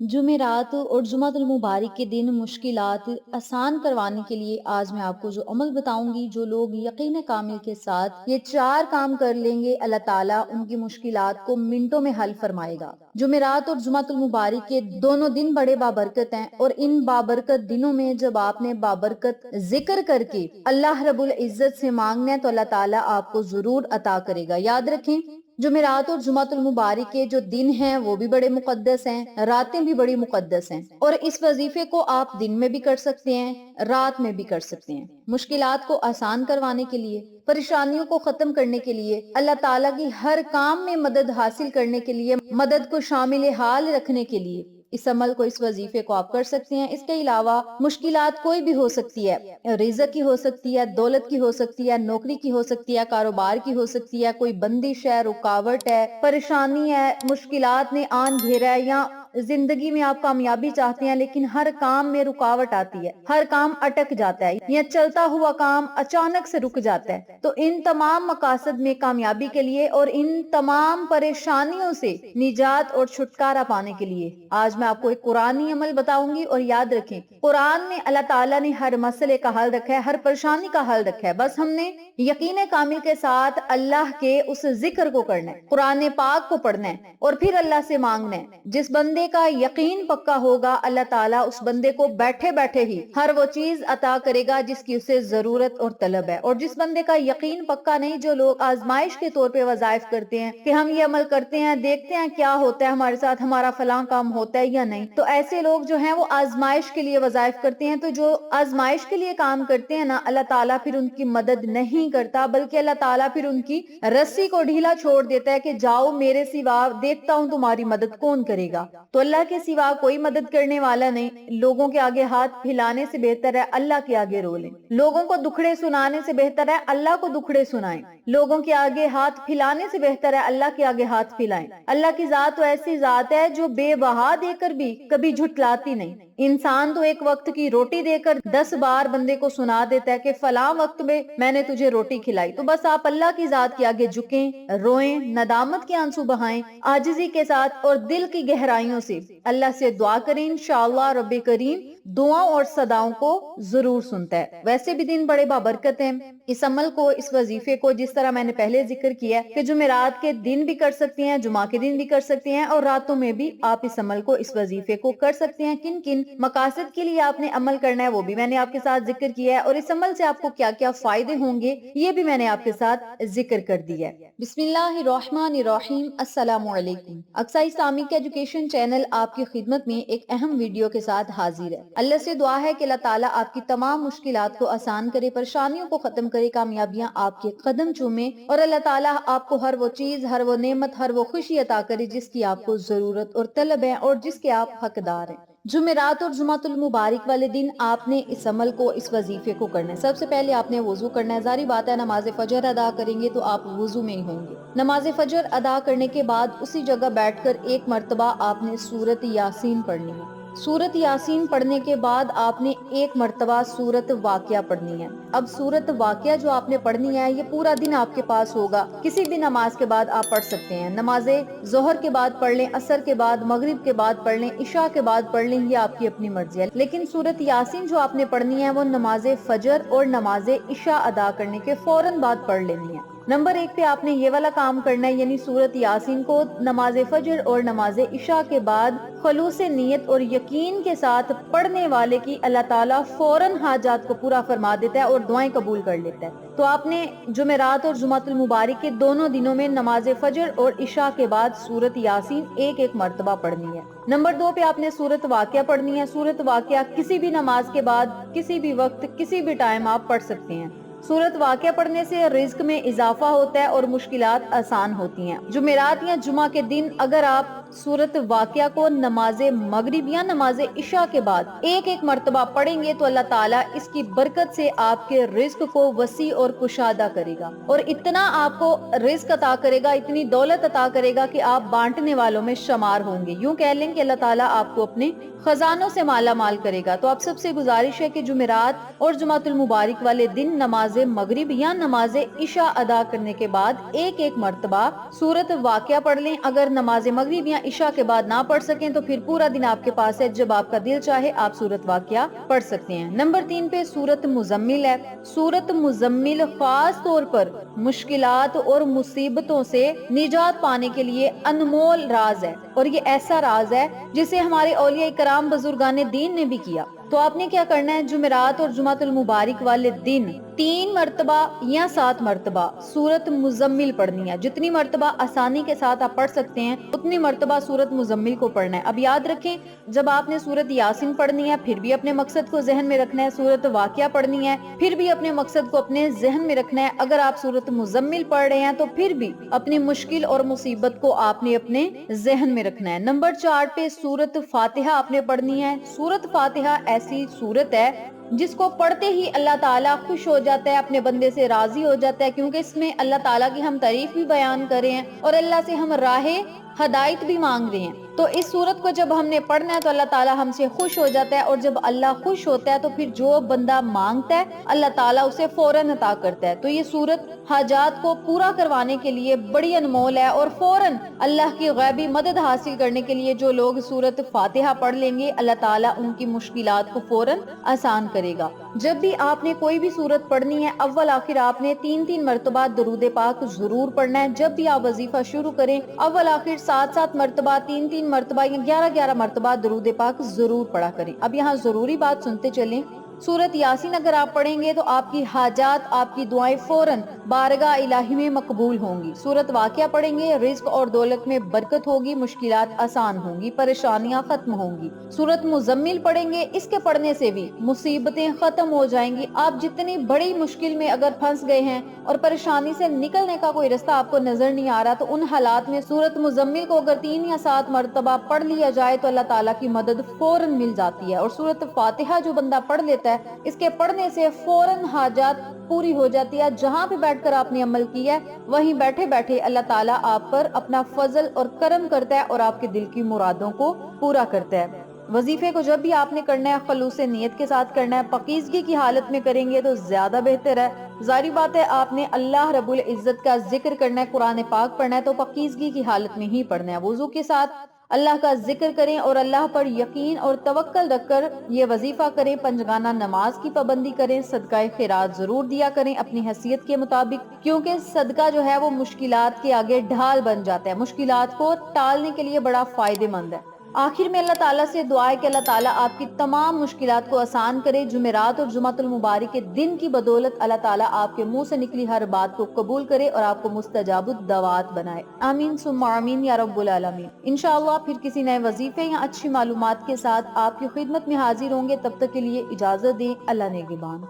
जुमेरात और जुमातुल मुबारक के दिन मुश्किलात आसान करवाने के लिए आज मैं आपको जो अमल बताऊंगी, जो लोग यकीन कामिल के साथ ये 4 काम कर लेंगे, अल्लाह ताला उनकी मुश्किलात को मिनटों में हल फरमाएगा। जुमेरात और जुमातुल मुबारक के दोनों दिन बड़े बाबरकत हैं और इन बाबरकत दिनों में जब आपने बाबरकत जिक्र करके अल्लाह रब्बुल इज्जत से मांगना है तो अल्लाह ताला आपको जरूर अता करेगा। याद रखें, जुमेरात और जुमातुल मुबारक के जो दिन हैं वो भी बड़े मुकद्दस हैं, रातें भी बड़ी मुकद्दस हैं और इस वजीफे को आप दिन में भी कर सकते हैं, रात में भी कर सकते हैं। मुश्किलात को आसान करवाने के लिए, परेशानियों को खत्म करने के लिए, अल्लाह ताला की हर काम में मदद हासिल करने के लिए, मदद को शामिल हाल रखने के लिए इस अमल को, इस वजीफे को आप कर सकते हैं। इसके अलावा मुश्किलात कोई भी हो सकती है, रिज़्क की हो सकती है, दौलत की हो सकती है, नौकरी की हो सकती है, कारोबार की हो सकती है, कोई बंदिश है, रुकावट है, परेशानी है, मुश्किलात ने आन घेरा है, या जिंदगी में आप कामयाबी चाहते हैं लेकिन हर काम में रुकावट आती है, हर काम अटक जाता है या चलता हुआ काम अचानक से रुक जाता है। तो इन तमाम मकासद में कामयाबी के लिए और इन तमाम परेशानियों से निजात और छुटकारा पाने के लिए आज मैं आपको एक कुरानी अमल बताऊंगी। और याद रखें, कुरान में अल्लाह ताला ने हर मसले का हल रखा है, हर परेशानी का हल रखा है। बस हमने यकीन कामिल के साथ अल्लाह के उस जिक्र को करना है, कुरान पाक को पढ़ना है और फिर अल्लाह से मांगना है। जिस बंदे का यकीन पक्का होगा, अल्लाह ताला उस बंदे को बैठे बैठे ही हर वो चीज अता करेगा जिसकी उसे जरूरत और तलब है। और जिस बंदे का यकीन पक्का नहीं, जो लोग आजमाइश के तौर पे वज़ाइफ करते हैं कि हम ये अमल करते हैं, देखते हैं क्या होता है हमारे साथ, हमारा फलां काम होता है या नहीं, तो ऐसे लोग जो हैं वो आजमाइश के लिए वज़ाइफ करते हैं। तो जो आजमाइश के लिए काम करते हैं ना, अल्लाह ताला फिर उनकी मदद नहीं करता, बल्कि अल्लाह ताला फिर उनकी रस्सी को ढीला छोड़ देता है कि जाओ मेरे सिवा देखता हूँ तुम्हारी मदद कौन करेगा। तो अल्लाह के सिवा कोई मदद करने वाला नहीं। लोगों के आगे हाथ फैलाने से बेहतर है अल्लाह के आगे रो लें। लोगों को दुखड़े सुनाने से बेहतर है अल्लाह को दुखड़े सुनाएं। लोगों के आगे हाथ फैलाने से बेहतर है अल्लाह के आगे हाथ फैलाएं। अल्लाह की जात तो ऐसी जात है जो बेबहा देकर भी कभी झुठलाती नहीं। इंसान तो एक वक्त की रोटी देकर 10 बार बंदे को सुना देता है कि फला वक्त में मैंने तुझे रोटी खिलाई। तो बस आप अल्लाह की जात के आगे झुकें, रोएं, नदामत के आंसू बहाएं, आजिजी के साथ और दिल की गहराइयों से अल्लाह से दुआ करें। इंशाअल्लाह रब्बे करीम दुआओं और सदाओं को जरूर सुनता है। वैसे भी दिन बड़े बाबरकत हैं। इस अमल को, इस वजीफे को, जिस तरह मैंने पहले जिक्र किया कि जुमेरात के दिन भी कर सकते हैं, जुमा के दिन भी कर सकते हैं और रातों में भी आप इस अमल को, इस वजीफे को कर सकते हैं। किन किन मकासद के लिए आपने अमल करना है वो भी मैंने आपके साथ जिक्र किया है और इस अमल से आपको क्या क्या फायदे होंगे ये भी मैंने आपके साथ जिक्र कर दिया है। बिस्मिल्लाहिर्रहमानिर्रहीम, अस्सलामु अलैकुम। अक्सा इस्लामिक एजुकेशन चैनल आपकी खिदमत में एक अहम वीडियो के साथ हाजिर है। अल्लाह से दुआ है कि अल्लाह ताला आपकी तमाम मुश्किलात को आसान करे, परेशानियों को खत्म करे, कामयाबियां आपके कदम चूमे और अल्लाह ताला आपको हर वो चीज, हर वो नेमत, हर वो खुशी अता करे जिसकी आपको जरूरत और तलब है और जिसके आप हकदार हैं। जुमेरात और जुमातुल मुबारक वाले दिन आपने इस अमल को, इस वजीफे को करना है। सबसे पहले आपने वजू करना है। जारी बात है, नमाज फजर अदा करेंगे तो आप वजू में ही होंगे। नमाज फजर अदा करने के बाद उसी जगह बैठकर एक मर्तबा आपने सूरत यासीन पढ़नी है। सूरत यासीन पढ़ने के बाद आपने एक मर्तबा सूरत वाक़िया पढ़नी है। अब सूरत वाक़िया जो आपने पढ़नी है ये पूरा दिन आपके पास होगा। किसी भी नमाज के बाद आप पढ़ सकते हैं। नमाजे जोहर के बाद पढ़ लें, असर के बाद, मगरिब के बाद पढ़ लें, इशा के बाद पढ़ लें, ये आपकी अपनी मर्जी है। लेकिन सूरत यासीन जो आपने पढ़नी है वो नमाजे फजर और नमाजे इशा अदा करने के फौरन बाद पढ़ लेनी है। नंबर 1 पे आपने ये वाला काम करना है, यानी सूरत यासीन को नमाज फजर और नमाज इशा के बाद खलूस नियत और यकीन के साथ पढ़ने वाले की अल्लाह ताला फौरन हाजात को पूरा फरमा देता है और दुआएं कबूल कर लेता है। तो आपने जुमेरात और जुमातुल मुबारक के दोनों दिनों में नमाज फजर और इशा के बाद सूरत यासीन एक एक मर्तबा पढ़नी है। नंबर 2 पे आपने सूरत वाक़िया पढ़नी है। सूरत वाक़िया किसी भी नमाज के बाद, किसी भी वक्त, किसी भी टाइम आप पढ़ सकते हैं। सूरत वाक़िया पढ़ने से रिज्क में इजाफा होता है और मुश्किलात आसान होती हैं। जुमेरात या जुमा के दिन अगर आप सूरत वाक़िया को नमाज मगरिब या नमाज इशा के बाद एक एक मर्तबा पढ़ेंगे तो अल्लाह ताला इसकी बरकत से आपके रिज्क को वसी और कुशादा करेगा और इतना आपको रिज्क अता करेगा, इतनी दौलत अता करेगा कि आप बांटने वालों में शुमार होंगे। यूं कह लें कि अल्लाह ताला आपको अपने खजानों से माला माल करेगा। तो आप सबसे गुजारिश है कि जुमेरात और जुमातुल मुबारक वाले दिन नमाज मगरिब या नमाज इशा अदा करने के बाद एक एक मर्तबा सूरत वाक़िया पढ़ लें। अगर नमाज मगरिब या عشاء کے بعد نہ پڑھ سکیں تو پھر پورا دن آپ کے پاس ہے، جب آپ کا دل چاہے آپ سورت واقعہ پڑھ سکتے ہیں۔ نمبر 3 پہ سورت مزمل ہے۔ سورت مزمل خاص طور پر مشکلات اور مصیبتوں سے نجات پانے کے لیے انمول راز ہے، اور یہ ایسا راز ہے جسے ہمارے اولیاء کرام بزرگان دین نے بھی کیا۔ تو آپ نے کیا کرنا ہے، جمعرات اور جمعۃ المبارک والے دن 3 مرتبہ یا 7 مرتبہ سورت مزمل پڑھنی ہے۔ جتنی مرتبہ آسانی کے ساتھ آپ پڑھ سکتے ہیں اتنی مرتبہ سورت مزمل کو پڑھنا ہے۔ اب یاد رکھیں، جب آپ نے سورت یاسین پڑھنی ہے پھر بھی اپنے مقصد کو ذہن میں رکھنا ہے، سورت واقعہ پڑھنی ہے پھر بھی اپنے مقصد کو اپنے ذہن میں رکھنا ہے، اگر آپ سورت مزمل پڑھ رہے ہیں تو پھر بھی اپنی مشکل اور مصیبت کو آپ نے اپنے ذہن میں رکھنا ہے۔ نمبر 4 پہ سورت فاتحہ آپ نے پڑھنی ہے۔ سورت فاتحہ ایسی سورت ہے جس کو پڑھتے ہی اللہ تعالیٰ خوش ہو جاتا ہے، اپنے بندے سے راضی ہو جاتا ہے، کیونکہ اس میں اللہ تعالیٰ کی ہم تعریف بھی بیان کر رہے ہیں اور اللہ سے ہم راہ ہدایت بھی مانگ رہے ہیں۔ تو اس سورت کو جب ہم نے پڑھنا ہے تو اللہ تعالیٰ ہم سے خوش ہو جاتا ہے، اور جب اللہ خوش ہوتا ہے تو پھر جو بندہ مانگتا ہے اللہ تعالیٰ اسے فوراً عطا کرتا ہے۔ تو یہ سورت حاجات کو پورا کروانے کے لیے بڑی انمول ہے، اور فوراً اللہ کی غیبی مدد حاصل کرنے کے لیے جو لوگ سورت فاتحہ پڑھ لیں گے اللہ تعالیٰ ان کی مشکلات کو فوراً آسان کرے گا۔ جب بھی آپ نے کوئی بھی سورت پڑھنی ہے اول آخر آپ نے 3 مرتبہ درود پاک ضرور پڑھنا ہے۔ جب بھی آپ وظیفہ شروع کریں اول آخر 7 مرتبہ 3 مرتبہ یا 11 مرتبہ درود پاک ضرور پڑھا کریں۔ اب یہاں ضروری بات سنتے چلیں، سورت یاسین اگر آپ پڑھیں گے تو آپ کی حاجات، آپ کی دعائیں فوراً بارگاہ الہی میں مقبول ہوں گی۔ سورت واقعہ پڑھیں گے رزق اور دولت میں برکت ہوگی، مشکلات آسان ہوں گی، پریشانیاں ختم ہوں گی۔ سورت مزمل پڑھیں گے، اس کے پڑھنے سے بھی مصیبتیں ختم ہو جائیں گی۔ آپ جتنی بڑی مشکل میں اگر پھنس گئے ہیں اور پریشانی سے نکلنے کا کوئی رستہ آپ کو نظر نہیں آ رہا تو ان حالات میں سورت مزمل کو اگر 3 یا 7 مرتبہ پڑھ لیا جائے تو اللہ تعالیٰ کی مدد فوراً مل جاتی ہے۔ اور سورت فاتحہ جو بندہ پڑھ لیتا ہے اس کے پڑھنے سے فوراً حاجات پوری ہو جاتی ہے۔ جہاں پہ بیٹھ کر آپ نے عمل کیا ہے وہیں بیٹھے بیٹھے اللہ تعالیٰ آپ پر اپنا فضل اور کرم کرتا ہے اور آپ کے دل کی مرادوں کو پورا کرتا ہے۔ وظیفے کو جب بھی آپ نے کرنا ہے خلوص نیت کے ساتھ کرنا ہے، پاکیزگی کی حالت میں کریں گے تو زیادہ بہتر ہے۔ ظاہری بات ہے آپ نے اللہ رب العزت کا ذکر کرنا ہے، قرآن پاک پڑھنا ہے تو پاکیزگی کی حالت میں ہی پڑھنا ہے۔ وضو کے ساتھ اللہ کا ذکر کریں اور اللہ پر یقین اور توکل رکھ کر یہ وظیفہ کریں، پنجگانہ نماز کی پابندی کریں، صدقہ خیرات ضرور دیا کریں اپنی حیثیت کے مطابق، کیونکہ صدقہ جو ہے وہ مشکلات کے آگے ڈھال بن جاتا ہے، مشکلات کو ٹالنے کے لیے بڑا فائدہ مند ہے۔ آخر میں اللہ تعالیٰ سے دعا ہے کہ اللہ تعالیٰ آپ کی تمام مشکلات کو آسان کرے۔ جمعرات اور جمعۃ المبارک کے دن کی بدولت اللہ تعالیٰ آپ کے منہ سے نکلی ہر بات کو قبول کرے اور آپ کو مستجاب الدعوات بنائے۔ آمین ثم آمین یا رب العالمین۔ انشاءاللہ پھر کسی نئے وظیفے یا اچھی معلومات کے ساتھ آپ کی خدمت میں حاضر ہوں گے، تب تک کے لیے اجازت دیں۔ اللہ نگہبان۔